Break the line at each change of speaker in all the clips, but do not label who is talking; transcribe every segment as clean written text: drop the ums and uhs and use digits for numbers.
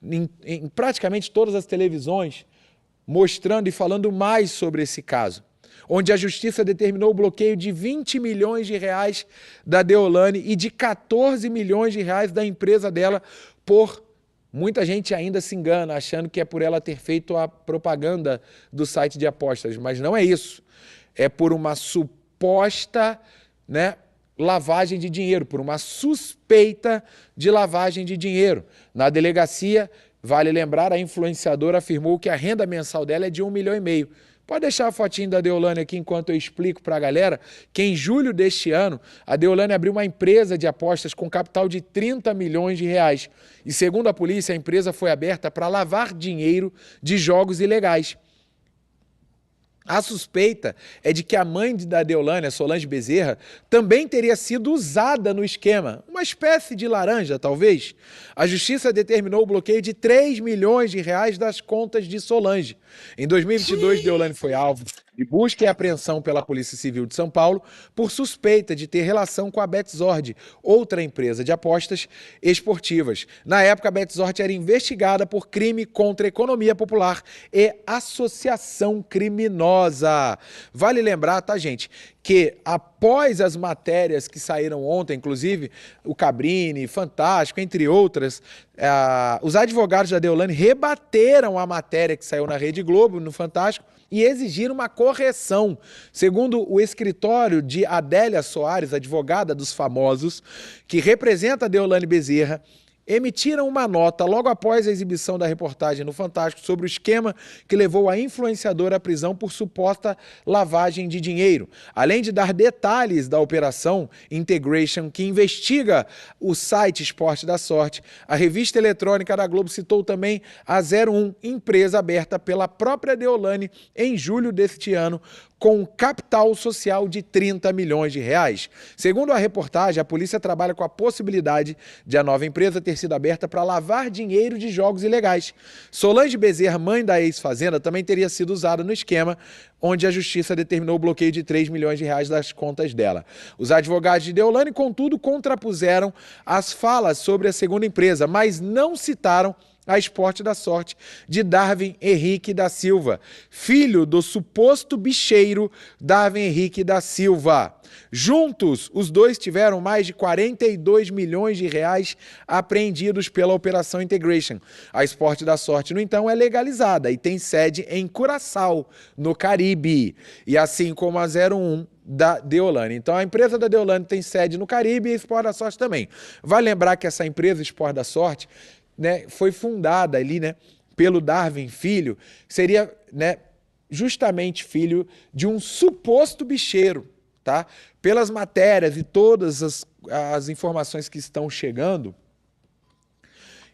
em praticamente todas as televisões, mostrando e falando mais sobre esse caso, onde a justiça determinou o bloqueio de 20 milhões de reais da Deolane e de 14 milhões de reais da empresa dela por... Muita gente ainda se engana, achando que é por ela ter feito a propaganda do site de apostas, mas não é isso. É por uma suposta, né, lavagem de dinheiro, por uma suspeita de lavagem de dinheiro. Na delegacia, vale lembrar, a influenciadora afirmou que a renda mensal dela é de 1,5 milhão. Pode deixar a fotinho da Deolane aqui enquanto eu explico para a galera que em julho deste ano, a Deolane abriu uma empresa de apostas com capital de 30 milhões de reais. E segundo a polícia, a empresa foi aberta para lavar dinheiro de jogos ilegais. A suspeita é de que a mãe da Deolane, a Solange Bezerra, também teria sido usada no esquema, uma espécie de laranja, talvez. A justiça determinou o bloqueio de 3 milhões de reais das contas de Solange. Em 2022, Deolane foi alvo de busca e apreensão pela Polícia Civil de São Paulo por suspeita de ter relação com a Betzord, outra empresa de apostas esportivas. Na época, a Betzord era investigada por crime contra a economia popular e associação criminosa. Vale lembrar, tá, gente, que após as matérias que saíram ontem, inclusive o Cabrini, Fantástico, entre outras, os advogados da Deolane rebateram a matéria que saiu na Rede Globo, no Fantástico, e exigiram uma correção. Segundo o escritório de Adélia Soares, advogada dos famosos, que representa a Deolane Bezerra, emitiram uma nota logo após a exibição da reportagem no Fantástico sobre o esquema que levou a influenciadora à prisão por suposta lavagem de dinheiro. Além de dar detalhes da operação Integration, que investiga o site Esporte da Sorte, a revista eletrônica da Globo citou também a 01, empresa aberta pela própria Deolane em julho deste ano, com capital social de 30 milhões de reais. Segundo a reportagem, a polícia trabalha com a possibilidade de a nova empresa ter sido aberta para lavar dinheiro de jogos ilegais. Solange Bezerra, mãe da ex-fazenda, também teria sido usada no esquema, onde a justiça determinou o bloqueio de 3 milhões de reais das contas dela. Os advogados de Deolane, contudo, contrapuseram as falas sobre a segunda empresa, mas não citaram a Esporte da Sorte de Darwin Henrique da Silva, filho do suposto bicheiro Darwin Henrique da Silva. Juntos, os dois tiveram mais de 42 milhões de reais apreendidos pela Operação Integration. A Esporte da Sorte, no entanto, é legalizada e tem sede em Curaçao, no Caribe, e assim como a 01 da Deolane. Então, a empresa da Deolane tem sede no Caribe e a Esporte da Sorte também. Vale lembrar que essa empresa, Esporte da Sorte, né, foi fundada ali, né, pelo Darwin Filho, seria, né, justamente filho de um suposto bicheiro, tá? Pelas matérias e todas as informações que estão chegando,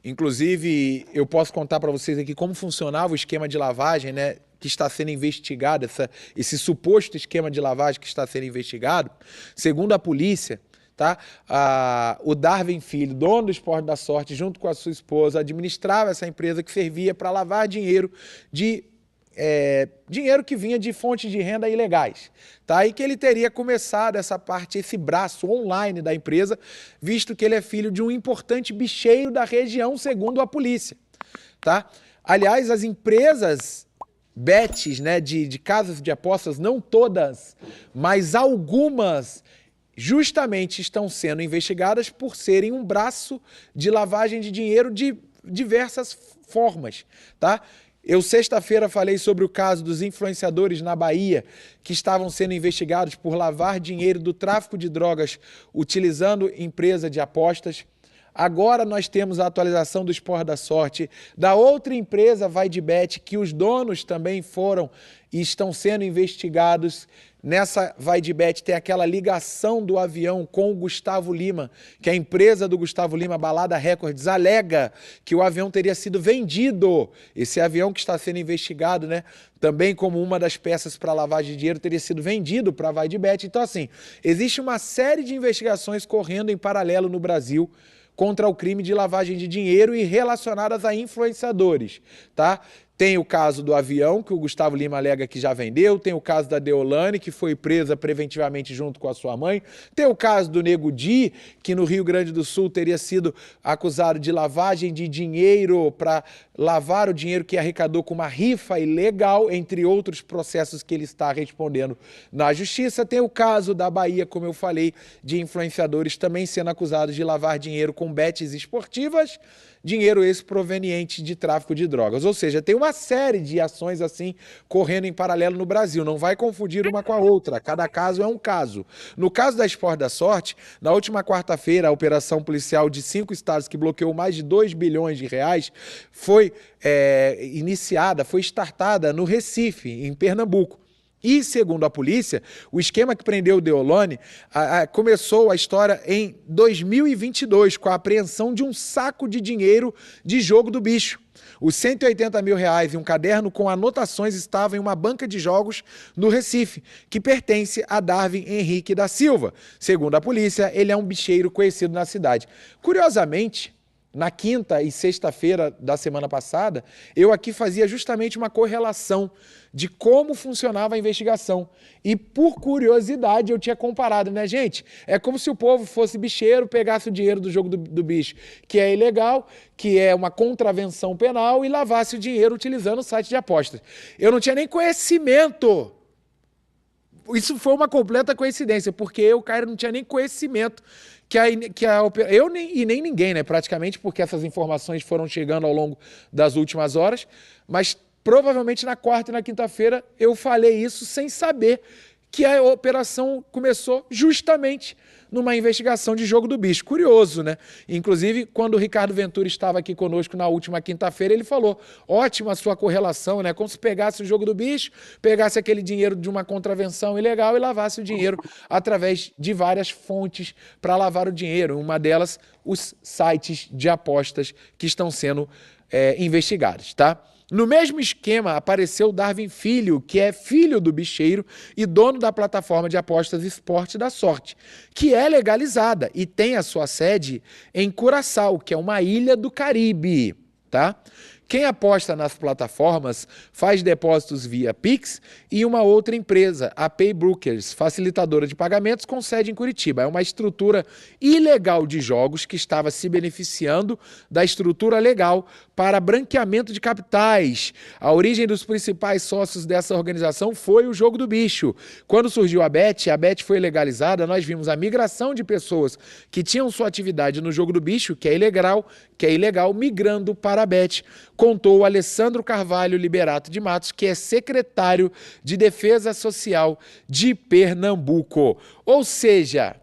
inclusive eu posso contar para vocês aqui como funcionava o esquema de lavagem, né, que está sendo investigado, esse suposto esquema de lavagem que está sendo investigado. Segundo a polícia, tá? O Darwin Filho, dono do Esporte da Sorte, junto com a sua esposa, administrava essa empresa que servia para lavar dinheiro dinheiro que vinha de fontes de renda ilegais, tá? E que ele teria começado essa parte, esse braço online da empresa, visto que ele é filho de um importante bicheiro da região, segundo a polícia, tá? Aliás, as empresas bets, né, de casas de apostas, não todas, mas algumas justamente estão sendo investigadas por serem um braço de lavagem de dinheiro de diversas formas, tá? Eu, sexta-feira, falei sobre o caso dos influenciadores na Bahia que estavam sendo investigados por lavar dinheiro do tráfico de drogas utilizando empresa de apostas. Agora nós temos a atualização do Esporte da Sorte, da outra empresa VaiDebet, que os donos também foram e estão sendo investigados. Nessa VaiDebet tem aquela ligação do avião com o Gustavo Lima, que a empresa do Gustavo Lima, Balada Records, alega que o avião teria sido vendido. Esse avião que está sendo investigado, né, também como uma das peças para lavagem de dinheiro, teria sido vendido para a VaiDebet. Então, assim, existe uma série de investigações correndo em paralelo no Brasil contra o crime de lavagem de dinheiro e relacionadas a influenciadores, tá? Tem o caso do avião, que o Gustavo Lima alega que já vendeu. Tem o caso da Deolane, que foi presa preventivamente junto com a sua mãe. Tem o caso do Nego Di, que no Rio Grande do Sul teria sido acusado de lavagem de dinheiro para lavar o dinheiro que arrecadou com uma rifa ilegal, entre outros processos que ele está respondendo na justiça. Tem o caso da Bahia, como eu falei, de influenciadores também sendo acusados de lavar dinheiro com bets esportivas, dinheiro esse proveniente de tráfico de drogas. Ou seja, tem uma série de ações assim correndo em paralelo no Brasil. Não vai confundir uma com a outra. Cada caso é um caso. No caso da Esporte da Sorte, na última quarta-feira, a operação policial de 5 estados que bloqueou mais de 2 bilhões de reais foi iniciada, foi startada no Recife, em Pernambuco. E, segundo a polícia, o esquema que prendeu o Deolane começou a história em 2022, com a apreensão de um saco de dinheiro de jogo do bicho. Os 180 mil reais e um caderno com anotações estavam em uma banca de jogos no Recife, que pertence a Darwin Henrique da Silva. Segundo a polícia, ele é um bicheiro conhecido na cidade. Curiosamente, na quinta e sexta-feira da semana passada, eu aqui fazia justamente uma correlação de como funcionava a investigação. E, por curiosidade, eu tinha comparado, né, gente? É como se o povo fosse bicheiro, pegasse o dinheiro do jogo do bicho, que é ilegal, que é uma contravenção penal, e lavasse o dinheiro utilizando o site de apostas. Eu não tinha nem conhecimento. Isso foi uma completa coincidência, porque eu, Caio, não tinha nem conhecimento nem ninguém, né, praticamente, porque essas informações foram chegando ao longo das últimas horas, mas provavelmente na quarta e na quinta-feira eu falei isso sem saber que a operação começou justamente numa investigação de jogo do bicho. Curioso, né? Inclusive, quando o Ricardo Ventura estava aqui conosco na última quinta-feira, ele falou, ótima a sua correlação, né? Como se pegasse o jogo do bicho, pegasse aquele dinheiro de uma contravenção ilegal e lavasse o dinheiro através de várias fontes para lavar o dinheiro. Uma delas, os sites de apostas que estão sendo investigados, tá? No mesmo esquema, apareceu o Darwin Filho, que é filho do bicheiro e dono da plataforma de apostas Esporte da Sorte, que é legalizada e tem a sua sede em Curaçao, que é uma ilha do Caribe, tá? Quem aposta nas plataformas faz depósitos via Pix e uma outra empresa, a Paybrokers, facilitadora de pagamentos com sede em Curitiba. É uma estrutura ilegal de jogos que estava se beneficiando da estrutura legal para branqueamento de capitais. A origem dos principais sócios dessa organização foi o jogo do bicho. Quando surgiu a Bet foi legalizada, nós vimos a migração de pessoas que tinham sua atividade no jogo do bicho, que é ilegal, migrando para a Bet. Contou o Alessandro Carvalho Liberato de Matos, que é secretário de Defesa Social de Pernambuco. Ou seja,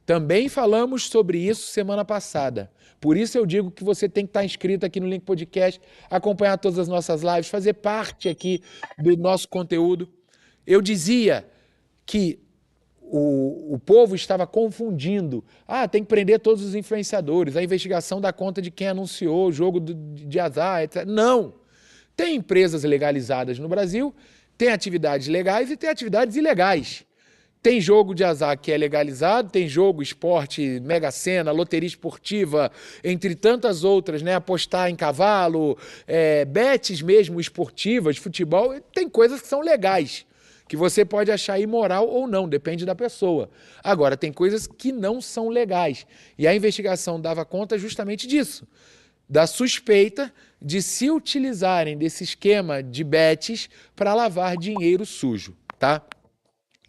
também falamos sobre isso semana passada. Por isso eu digo que você tem que estar inscrito aqui no Link Podcast, acompanhar todas as nossas lives, fazer parte aqui do nosso conteúdo. Eu dizia que o povo estava confundindo. Tem que prender todos os influenciadores, a investigação dá conta de quem anunciou o jogo de azar, etc. Não! Tem empresas legalizadas no Brasil, tem atividades legais e tem atividades ilegais. Tem jogo de azar que é legalizado, tem jogo, esporte, Mega Sena, loteria esportiva, entre tantas outras, né? Apostar em cavalo, bets mesmo esportivas, futebol, tem coisas que são legais, que você pode achar imoral ou não, depende da pessoa. Agora, tem coisas que não são legais. E a investigação dava conta justamente disso, da suspeita de se utilizarem desse esquema de bets para lavar dinheiro sujo, tá?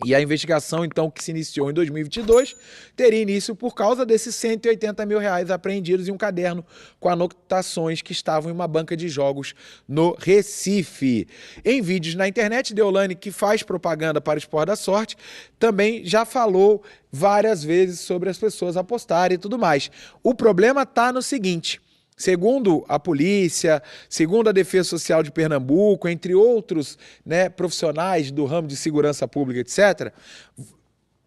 E a investigação, então, que se iniciou em 2022, teria início por causa desses 180 mil reais apreendidos em um caderno com anotações que estavam em uma banca de jogos no Recife. Em vídeos na internet, Deolane, que faz propaganda para o Esporte da Sorte, também já falou várias vezes sobre as pessoas apostarem e tudo mais. O problema está no seguinte: segundo a polícia, segundo a Defesa Social de Pernambuco, entre outros, né, profissionais do ramo de segurança pública, etc.,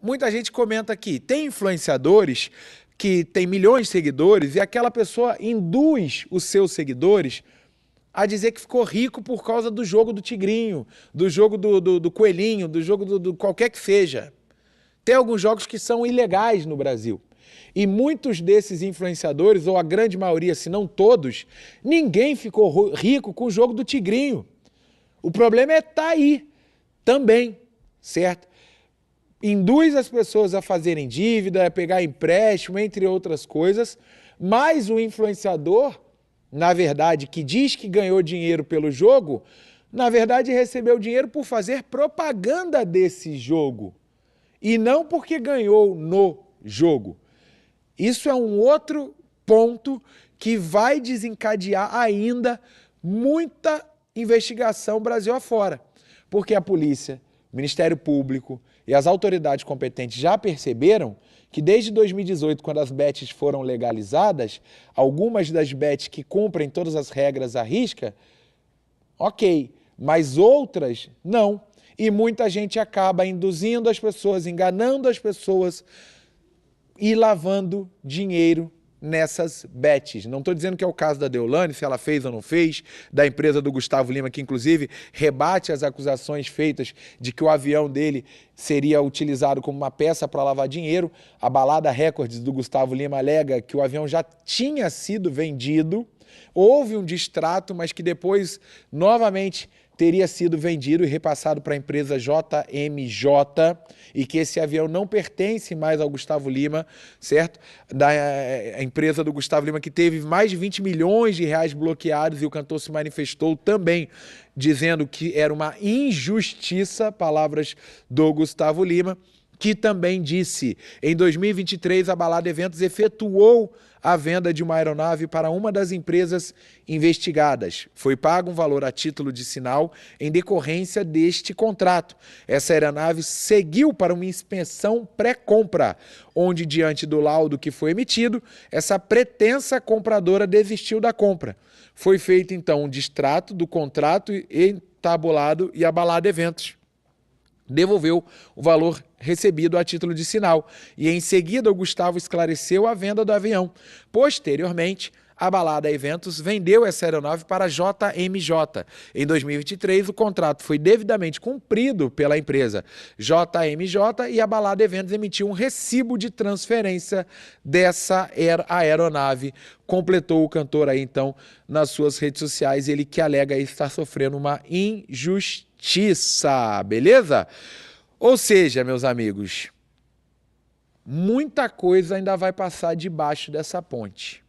muita gente comenta aqui, tem influenciadores que têm milhões de seguidores e aquela pessoa induz os seus seguidores a dizer que ficou rico por causa do jogo do tigrinho, do jogo do coelhinho, do jogo do qualquer que seja. Tem alguns jogos que são ilegais no Brasil. E muitos desses influenciadores, ou a grande maioria, se não todos, ninguém ficou rico com o jogo do tigrinho. O problema é estar aí também, certo? Induz as pessoas a fazerem dívida, a pegar empréstimo, entre outras coisas, mas o influenciador, na verdade, que diz que ganhou dinheiro pelo jogo, na verdade recebeu dinheiro por fazer propaganda desse jogo e não porque ganhou no jogo. Isso é um outro ponto que vai desencadear ainda muita investigação Brasil afora, porque a polícia, o Ministério Público e as autoridades competentes já perceberam que desde 2018, quando as bets foram legalizadas, algumas das bets que cumprem todas as regras à risca, ok, mas outras não. E muita gente acaba induzindo as pessoas, enganando as pessoas e lavando dinheiro nessas bets. Não estou dizendo que é o caso da Deolane, se ela fez ou não fez, da empresa do Gustavo Lima, que inclusive rebate as acusações feitas de que o avião dele seria utilizado como uma peça para lavar dinheiro. A Balada Records do Gustavo Lima alega que o avião já tinha sido vendido, houve um distrato, mas que depois novamente teria sido vendido e repassado para a empresa JMJ e que esse avião não pertence mais ao Gustavo Lima, certo? A empresa do Gustavo Lima, que teve mais de 20 milhões de reais bloqueados, e o cantor se manifestou também dizendo que era uma injustiça, palavras do Gustavo Lima, que também disse, em 2023 a Balada Eventos efetuou a venda de uma aeronave para uma das empresas investigadas. Foi pago um valor a título de sinal em decorrência deste contrato. Essa aeronave seguiu para uma inspeção pré-compra, onde, diante do laudo que foi emitido, essa pretensa compradora desistiu da compra. Foi feito, então, um distrato do contrato entabulado e a Balada Eventos devolveu o valor recebido a título de sinal. E em seguida o Gustavo esclareceu a venda do avião. Posteriormente, a Balada Eventos vendeu essa aeronave para a JMJ. Em 2023, o contrato foi devidamente cumprido pela empresa JMJ e a Balada Eventos emitiu um recibo de transferência dessa aeronave. Completou o cantor aí, então, nas suas redes sociais, ele que alega estar sofrendo uma injustiça. Beleza? Ou seja, meus amigos, muita coisa ainda vai passar debaixo dessa ponte.